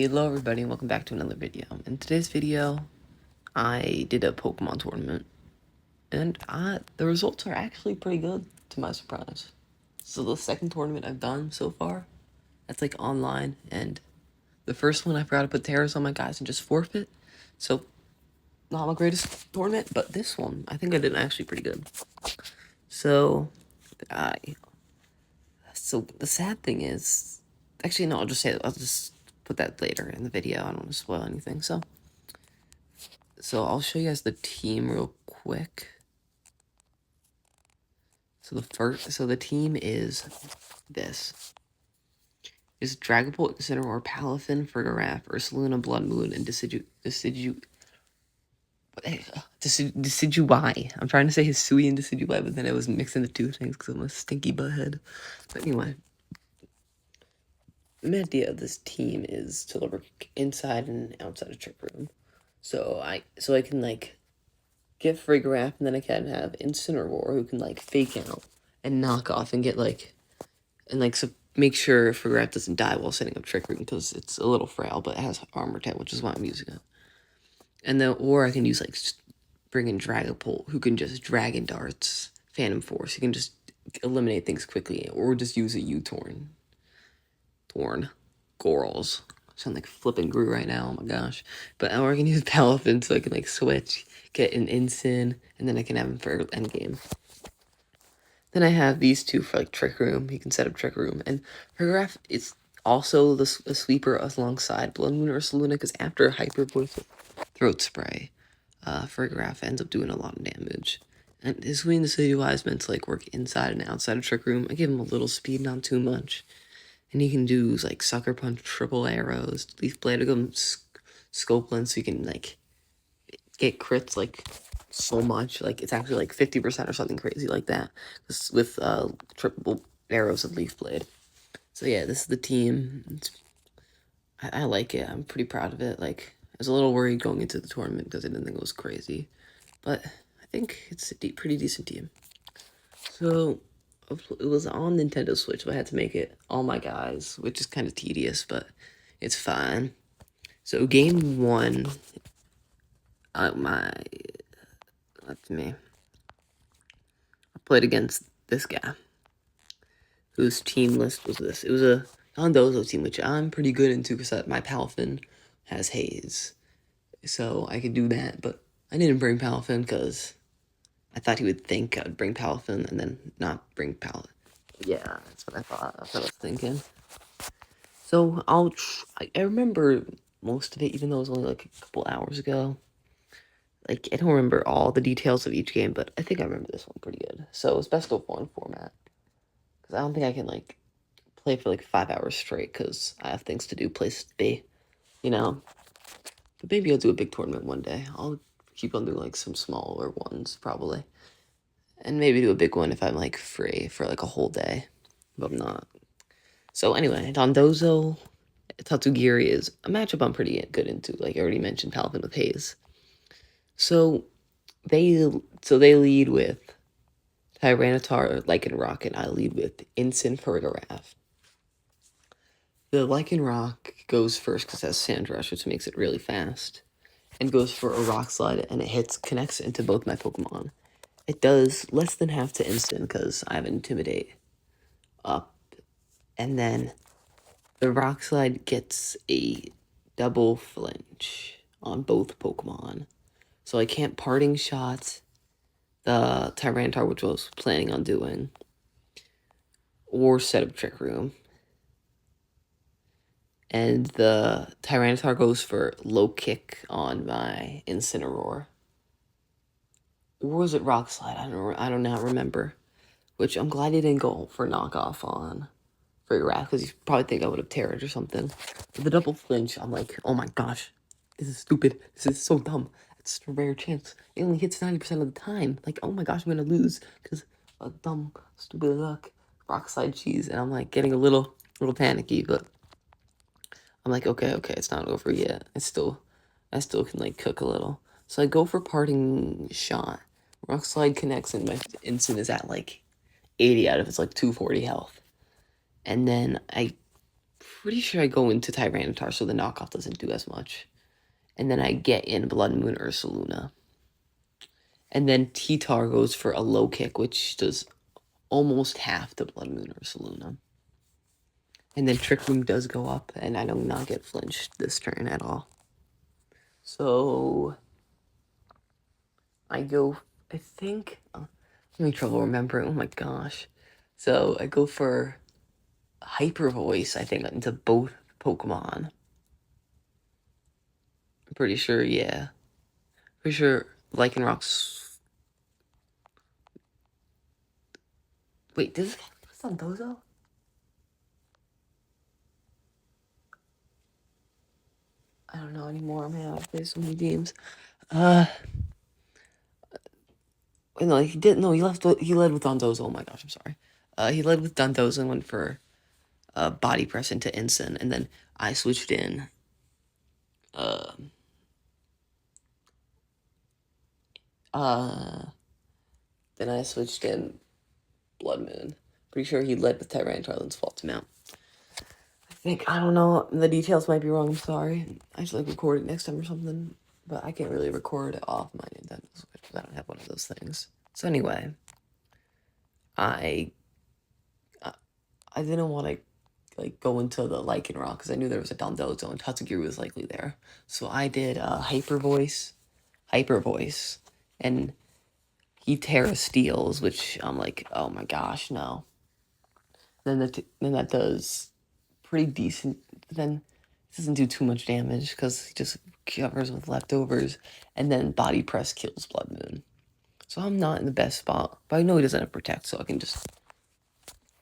Hello everybody and welcome back to another video. In today's video, I did a Pokemon tournament, and the results are actually pretty good, to my surprise. So the second tournament I've done so far, that's like online, and the first one I forgot to put terrors on my guys and just forfeit, so not my greatest tournament, but this one, I think I did actually pretty good. So, so the sad thing is, actually no, I'll just put that later in the video. I don't want to spoil anything, so I'll show you guys the team real quick. So the team is this. Is Dragapult, Incineroar, Palafin, Fergaraf, Ursaluna, Blood Moon, and Decidueye. I'm trying to say Hisui and Decidueye, but then I was mixing the two things because I'm a stinky butthead. But anyway, the idea of this team is to work inside and outside of Trick Room. So I can like get Fergaraf, and then I can have Incineroar who can like fake out and knock off and get like, and like so make sure Fergaraf doesn't die while setting up Trick Room because it's a little frail, but it has Armor 10, which is why I'm using it. And then, or I can use like bring in Dragapult who can just Dragon Darts, Phantom Force. He can just eliminate things quickly, or just use a U-Torn. Gorals. Sound like flipping Gru right now, oh my gosh. But or I can use Palafin so I can like switch, get an Incin, and then I can have him for endgame. Then I have these two for like Trick Room. You can set up Trick Room. And Fergaraf is also a sweeper alongside Blood Moon or Ursaluna, because after Hyper Voice Throat Spray, Fergaraf ends up doing a lot of damage. And his Wing the Decidueye is meant to like work inside and outside of Trick Room. I give him a little speed, not too much. And he can do like Sucker Punch, Triple Arrows, Leaf Blade, Scope Lens, so you can like get crits like so much. Like it's actually like 50% or something crazy like that with Triple Arrows and Leaf Blade. So yeah, this is the team. I like it. I'm pretty proud of it. Like I was a little worried going into the tournament because I didn't think it was crazy, but I think it's a pretty decent team. So it was on Nintendo Switch, so I had to make it all my guys, which is kind of tedious, but it's fine. So game one, that's me. I played against this guy, whose team list was this. It was a Dondozo team, which I'm pretty good into because my Palafin has Haze, so I could do that. But I didn't bring Palafin because I thought he would think I would bring Palafin and then not bring Palafin. Yeah, that's what I thought. That's what I was thinking. So I remember most of it, even though it was only like a couple hours ago. Like, I don't remember all the details of each game, but I think I remember this one pretty good. So it's best of 1 format. Because I don't think I can, like, play for, like, 5 hours straight, because I have things to do, places to be, you know? But maybe I'll do a big tournament one day. I'll keep on doing, like, some smaller ones, probably. And maybe do a big one if I'm, like, free for, like, a whole day. But I'm not. So anyway, Dondozo, Tatsugiri is a matchup I'm pretty good into. Like I already mentioned, Palafin with Haze. So they lead with Tyranitar, Lycanroc, and I lead with Incin Fergaraf. The Lycanroc goes first because it has Sand Rush, which makes it really fast, and goes for a Rock Slide, and it connects into both my Pokemon. It does less than half to Incin because I have Intimidate up, and then the Rock Slide gets a double flinch on both Pokemon. So I can't Parting Shot the Tyranitar, which I was planning on doing, or set up Trick Room. And the Tyranitar goes for Low Kick on my Incineroar. Or was it Rock Slide? I don't now remember. Which I'm glad he didn't go for knockoff on Fergaraf, because you probably think I would have Terrored or something. But the double flinch, I'm like, oh my gosh, this is stupid. This is so dumb. It's a rare chance. It only hits 90% of the time. Like, oh my gosh, I'm gonna lose because of dumb, stupid luck. Rock Slide cheese, and I'm like getting a little panicky, but I'm like, okay, it's not over yet. I still can like cook a little. So I go for Parting Shot. Rock Slide connects, and my Incin is at like 80 out of its like 240 health. And then I pretty sure I go into Tyranitar so the knockoff doesn't do as much. And then I get in Blood Moon Ursaluna. And then T-Tar goes for a low kick, which does almost half the Blood Moon Ursaluna. And then Trick Room does go up, and I do not get flinched this turn at all. So I go, I think, I'm having trouble remembering, oh my gosh. So I go for Hyper Voice, I think, into both Pokemon. I'm pretty sure, yeah. Pretty sure Lycanroc's... Wait, does this guy on Dozo? I don't know anymore, man. I've played so many games. No, he didn't. No, he led with Dondozo. Oh my gosh, I'm sorry. He led with Dondozo and went for body press into Ensign, and then I switched in. Then I switched in Blood Moon. Pretty sure he led with Tyranitar and Fault to Mount. I don't know. The details might be wrong. I'm sorry. I should like record it next time or something. But I can't really record it off my Nintendo Switch because I don't have one of those things. So anyway, I didn't want to like go into the Lycanroc because I knew there was a Dondozo and Tatsugiri was likely there. So I did Hyper Voice, and he Terra Steals, which I'm like, oh my gosh, no. Then that does pretty decent. Then it doesn't do too much damage because he just covers with leftovers, and then Body Press kills Blood Moon. So I'm not in the best spot, but I know he doesn't have Protect, so I can just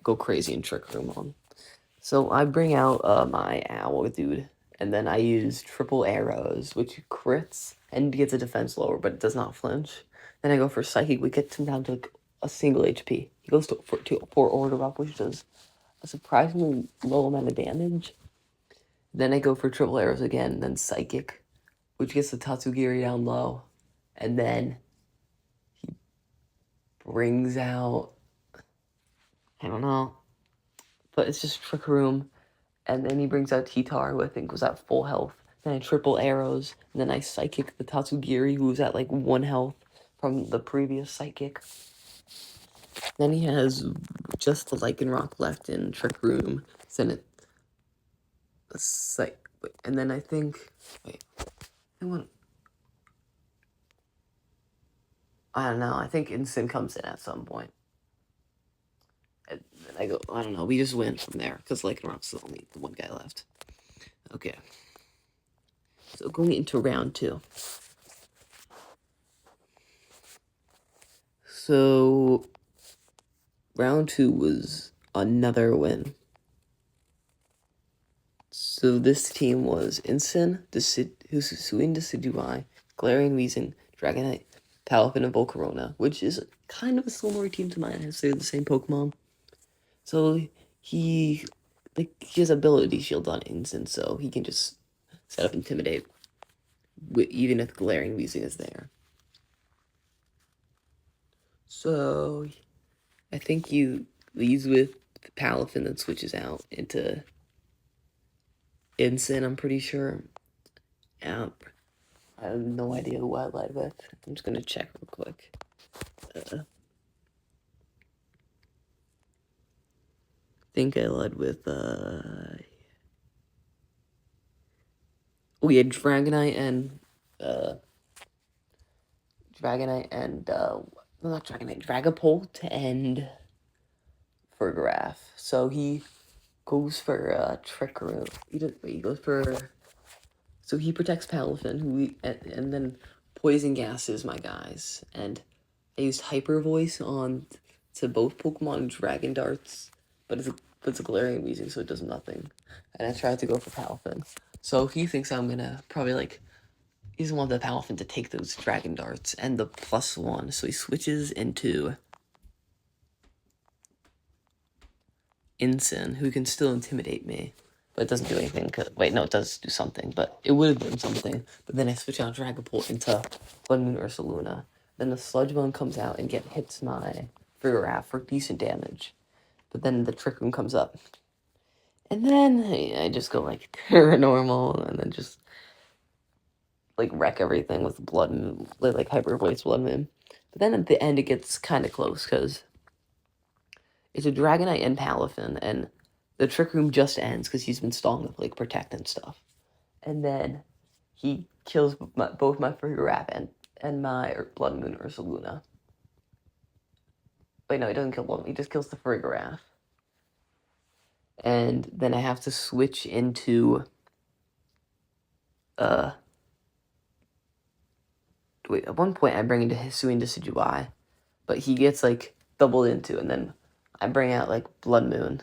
go crazy and Trick Room on. So I bring out my Owl dude, and then I use triple arrows, which crits and gets a defense lower, but it does not flinch. Then I go for Psychic, we get him down to like a single HP. He goes for Order Up, which does a surprisingly low amount of damage. Then I go for triple arrows again, then Psychic, which gets the Tatsugiri down low. And then he brings out, I don't know, but it's just Trick Room. And then he brings out T-Tar, who I think was at full health. Then I triple arrows, and then I Psychic the Tatsugiri, who was at like 1 health from the previous Psychic. Then he has just the Lycanroc left in Trick Room. Then it, and then I think, I don't know, I think Instant comes in at some point. And then I go, I don't know, we just win from there, because Lycanroc's the only one guy left. Okay. So going into round 2. So round 2 was another win. So this team was Incin, Hisuian Decidueye, Galarian Weezing, Dragonite, Palafin, and Volcarona, which is kind of a similar team to mine. They're the same Pokemon. So he has Ability Shield on Incin, so he can just set up Intimidate, even if Galarian Weezing is there. So I think he leads with Palafin, then switches out into Incin, I'm pretty sure. I have no idea who I led with. I'm just gonna check real quick. I think I led with we had Dragonite and not Dragonite, Dragapult and Fargraph. So he goes for Trick Room. He goes for, so he protects Palafin, and then Poison Gases my guys, and I used Hyper Voice on to both Pokemon Dragon Darts, but it's a Galarian Weezing, so it does nothing. And I tried to go for Palafin. So he thinks I'm gonna probably he doesn't want the Palafin to take those Dragon Darts and the +1, so he switches into Incin, who can still intimidate me, but it doesn't do anything. Wait, no, it does do something, but it would have done something. But then I switch out Dragapult into Blood Moon Ursaluna. Then the Sludge Bone comes out and hits my Fargraph for decent damage. But then the Trick Room comes up. And then I just go like paranormal and then just like wreck everything with blood moon, like hyper voice blood moon. But then at the end it gets kind of close because it's a Dragonite and Palafin, and the Trick Room just ends because he's been stalling with like Protect and stuff. And then he kills both my Frigorap and my Blood Moon Ursaluna. Wait, no, he doesn't kill one. He just kills the Frigorap. And then I have to switch into wait, at one point I bring into Hisui Decidueye, but he gets like doubled into, and then I bring out like Blood Moon.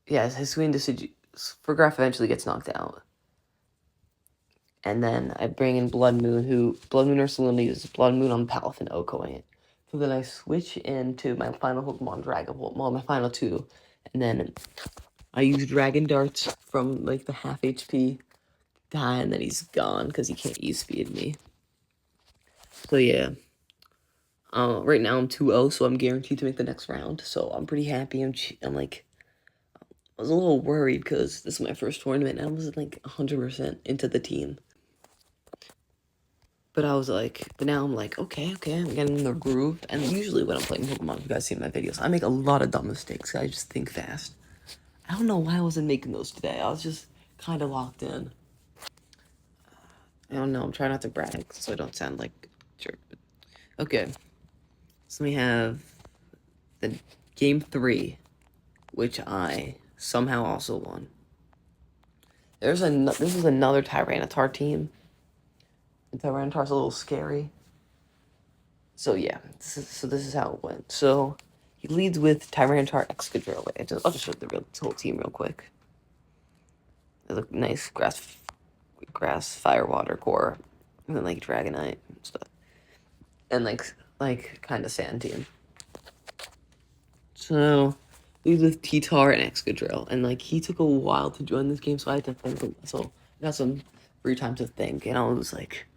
Yeah, Hisui Decidueye Frigorap eventually gets knocked out. And then I bring in Blood Moon, who Blood Moon Ursaluna uses Blood Moon on Palafin Okoing it. So then I switch into my final Pokemon, Dragon Ball, well, my final two, and then I use Dragon Darts from like the half HP guy, and then he's gone because he can't use speed me. So yeah, right now I'm 2-0, so I'm guaranteed to make the next round. So I'm pretty happy. I'm like, I was a little worried because this is my first tournament, and I wasn't like 100% into the team. But I was like, but now I'm like, okay, I'm getting in the groove. And usually when I'm playing Pokemon, you guys see my videos, I make a lot of dumb mistakes. I just think fast. I don't know why I wasn't making those today. I was just kind of locked in. I don't know. I'm trying not to brag so I don't sound like a jerk. But okay. So we have the game 3, which I somehow also won. This is another Tyranitar team. And Tyranitar's a little scary. So yeah, this is how it went. So he leads with Tyranitar Excadrill. I'll just show the whole team real quick. There's a nice grass, fire, water core, and then like Dragonite and stuff, and like kind of sand team. So leads with T-Tar and Excadrill, and like he took a while to join this game, so I had to think. So I got some free time to think, and I was like,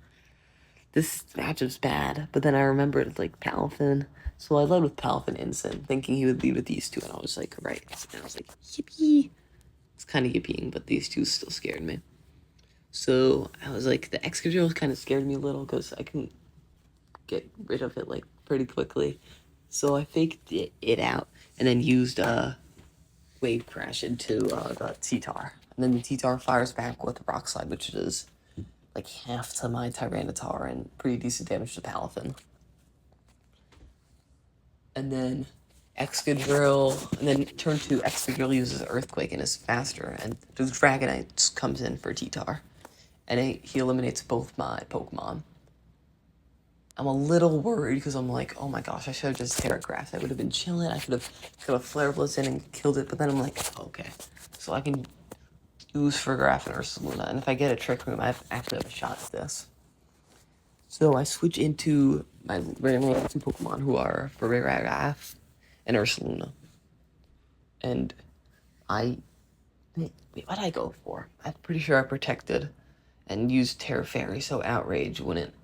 this matchup's bad. But then I remembered like Palafin, so I led with Palafin Instant, thinking he would lead with these two, and I was like, right. And I was like, yippee. It's kind of yippieing, but these two still scared me. So I was like, the Excadrill kind of scared me a little because I can get rid of it like pretty quickly. So I faked it out and then used Wave Crash into the T-Tar. And then the T-Tar fires back with Rock Slide, which is like half to my Tyranitar and pretty decent damage to Palafin. And then Excadrill, and then turn 2, Excadrill uses Earthquake and is faster, and the Dragonite comes in for T-Tar. And he eliminates both my Pokemon. I'm a little worried because I'm like, oh my gosh, I should have just Terragraphed. I would have been chilling. I could have Flare Blitz in and killed it. But then I'm like, okay, so I can use Frigoraph and Ursaluna, and if I get a Trick Room, I actually have a shot at this. So I switch into my randomly two Pokemon, who are Frigoraph and Ursaluna, and wait, what did I go for? I'm pretty sure I protected and used Terra Fairy, so Outrage wouldn't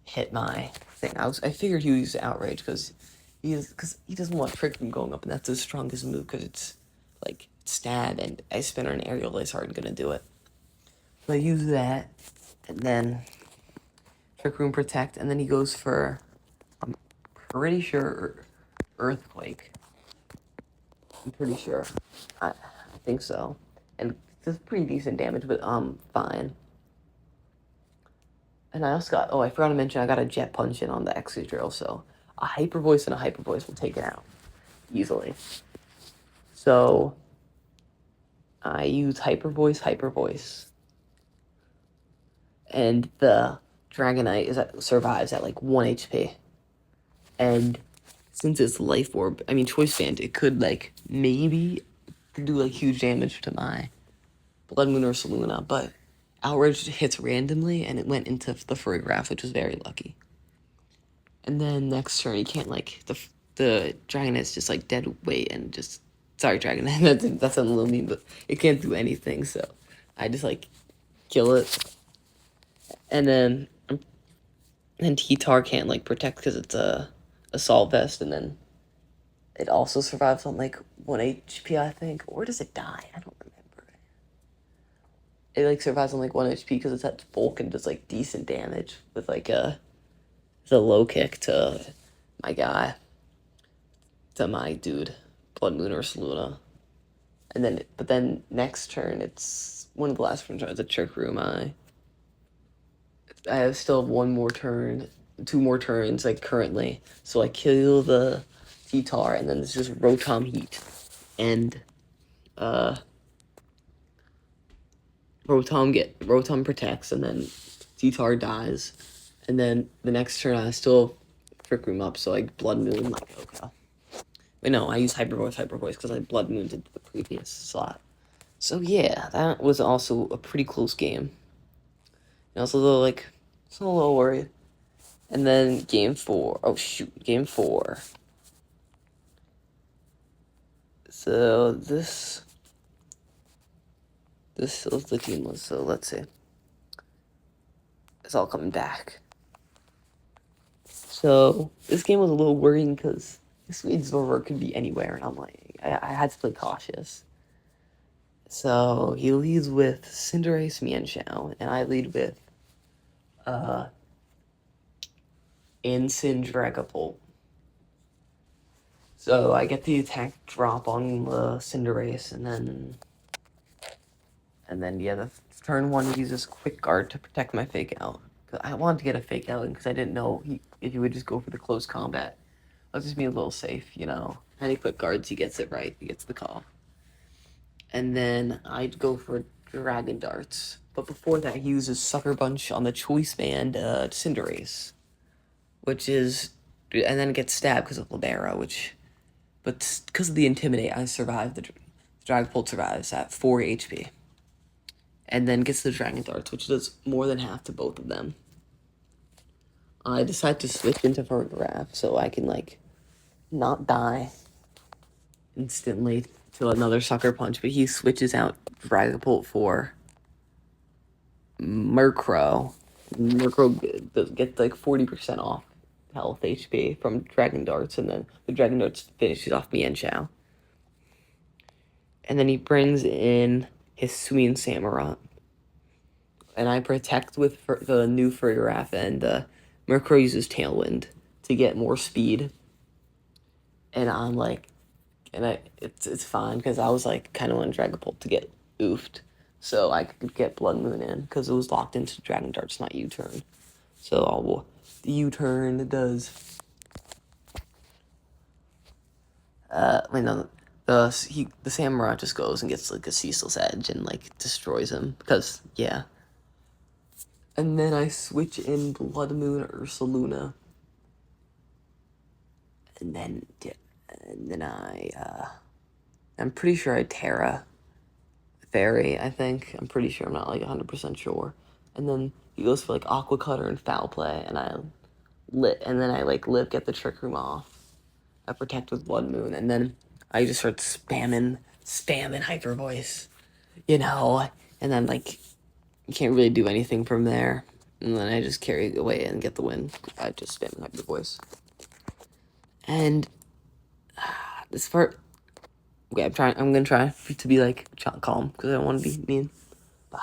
hit my thing. I figured he would use Outrage because he doesn't want Trick Room going up, and that's his strongest move because it's like Stab and Ice Spinner and Aerial Ace aren't gonna do it. So I use that, and then Trick Room Protect, and then he goes for, I'm pretty sure, Earthquake. I'm pretty sure. I think so. And it's pretty decent damage, but fine. And I also got, I forgot to mention, I got a Jet Punch in on the Excadrill, so a Hyper Voice and a Hyper Voice will take it out easily. So I use Hyper Voice, and the Dragonite survives at like 1 HP. And since it's Life Orb, I mean Choice Band, it could like maybe do like huge damage to my Blood Moon Ursaluna, but Outrage hits randomly, and it went into the Frigoraph, which was very lucky. And then next turn, you can't like the Dragonite's just like dead weight and just sorry Dragonite, that's a little mean, but it can't do anything. So I just like kill it, and then T-Tar can't like protect because it's a Assault Vest, and then it also survives on like 1 HP, I think. Or does it die? I don't remember. It like survives on like 1 HP because it's at bulk and does like decent damage with like a low kick to my guy, to my dude, Blood Moon or Luna. And then, but then next turn, it's one of the last turns. It's a Trick Room. I have still have one more turn, two more turns, like currently. So I kill the T-Tar, and then it's just Rotom Heat, and uh, Rotom protects, and then T-Tar dies, and then the next turn I still Trick Room up. So like Blood Moon, like okay. Wait, no, I use Hyper Voice because I Blood Mooned into the previous slot. So yeah, that was also a pretty close game. And I was a little like, a little worried. And then game 4. Oh shoot, game 4. So this was the team list. So let's see. It's all coming back. So this game was a little worrying because this means Zorro could be anywhere, and I'm like, I had to play cautious. So he leads with Cinderace, Mienshao, and I lead with Incin Dragapult. So I get the attack drop on the Cinderace, and then yeah, the turn 1 he uses Quick Guard to protect my Fake Out. Cause I wanted to get a Fake Out because I didn't know if he would just go for the close combat. I was just being a little safe, you know. Any Quick Guards, he gets it right. He gets the call. And then I'd go for Dragon Darts. But before that, he uses Sucker Punch on the Choice Band Cinderace. Which is... And then it gets stabbed because of Libera, which... But because of the Intimidate, I survived. The Dragapult survives at 4 HP. And then gets the Dragon Darts, which does more than half to both of them. I decide to switch into Photograph so I can, like, not die instantly to another Sucker Punch, but he switches out Dragapult for Murkrow. Murkrow gets, like, 40% off health HP from Dragon Darts, and then the Dragon Darts finishes off Mienshao. And then he brings in Hisui and Samurott. And I protect with the new Fergaraf, and Murkrow uses Tailwind to get more speed. And I'm like, it's fine because I was like kind of on Dragapult to get oofed, so I could get Blood Moon in because it was locked into Dragon Darts, not U-turn. So the U-turn does. Wait, no, the Samurai just goes and gets like a Ceaseless Edge and like destroys him because yeah. And then I switch in Blood Moon or Ursaluna. And then I'm pretty sure I Terra Fairy, I think. I'm pretty sure, I'm not like 100% sure. And then he goes for like Aqua Cutter and Foul Play, and then I like get the Trick Room off. I protect with Blood Moon, and then I just start spamming Hyper Voice, you know? And then like you can't really do anything from there. And then I just carry it away and get the win. I just spam Hyper Voice. And this part, okay, I'm gonna try to be like calm because I don't want to be mean. But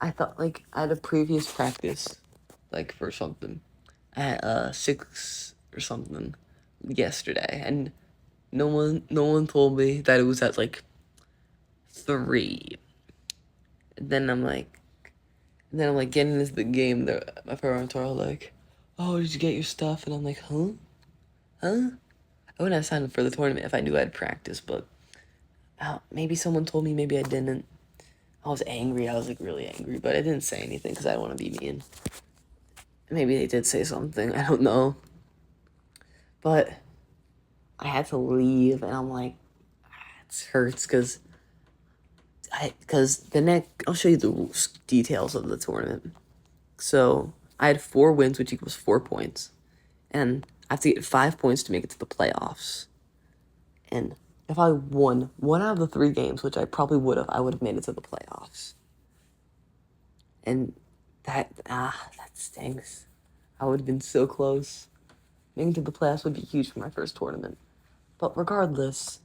I thought like I had a previous practice, like for something, at 6 or something yesterday, and no one told me that it was at like 3. And then I'm like, getting into the game. My parents are all like, "Oh, did you get your stuff?" And I'm like, "Huh, huh." I wouldn't have signed up for the tournament if I knew I'd practice, but maybe someone told me, maybe I didn't. I was angry. I was like really angry, but I didn't say anything because I don't want to be mean. Maybe they did say something. I don't know. But I had to leave, and I'm like, it hurts because I'll show you the details of the tournament. So I had 4 wins, which equals 4 points, and I have to get 5 points to make it to the playoffs. And if I won 1 out of the 3 games, which I probably would have, I would have made it to the playoffs. And that stings. I would have been so close. Making it to the playoffs would be huge for my first tournament. But regardless,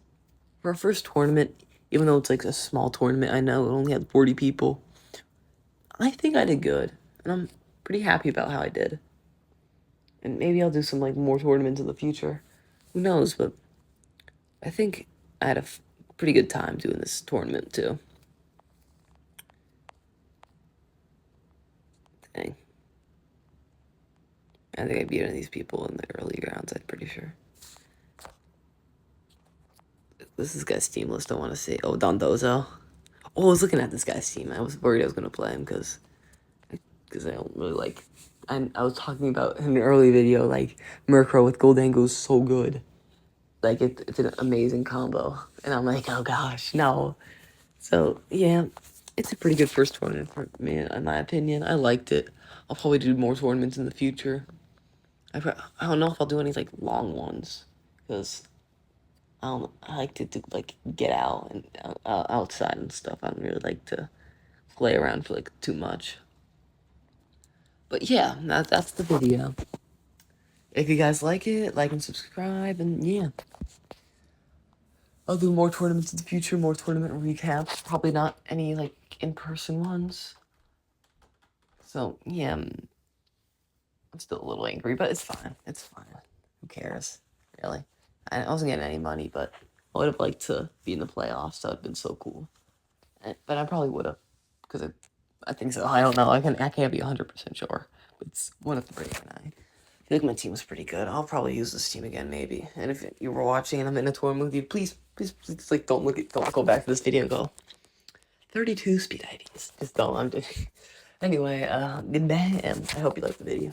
for our first tournament, even though it's like a small tournament, I know it only had 40 people, I think I did good. And I'm pretty happy about how I did. And maybe I'll do some like more tournaments in the future. Who knows, but I think I had a pretty good time doing this tournament too. Dang. I think I beat any of these people in the early rounds, I'm pretty sure. This guy's team list I want to see. Oh, Dondozo. Oh, I was looking at this guy's team. I was worried I was going to play him because I don't really like... I was talking about in an early video, like, Murkrow with Goldango is so good. Like, it's an amazing combo. And I'm like, oh gosh, no. So, yeah, it's a pretty good first tournament for me, in my opinion. I liked it. I'll probably do more tournaments in the future. I don't know if I'll do any, like, long ones. Because I like to do, like, get out and outside and stuff. I don't really like to play around for, like, too much. But yeah, that's the video. If you guys like it, like and subscribe, and yeah. I'll do more tournaments in the future, more tournament recaps. Probably not any, like, in-person ones. So, yeah, I'm still a little angry, but it's fine. It's fine. Who cares, really? I wasn't getting any money, but I would have liked to be in the playoffs. That would have been so cool. But I probably would have, because I think so. I don't know. I can't be 100% sure. But it's one of the three, and I feel like my team was pretty good. I'll probably use this team again, maybe. And if you were watching and I'm in a tournament with you, please, like, don't go back to this video and go 32 speed IDs. Just don't. I'm just... Anyway, goodbye, and I hope you liked the video.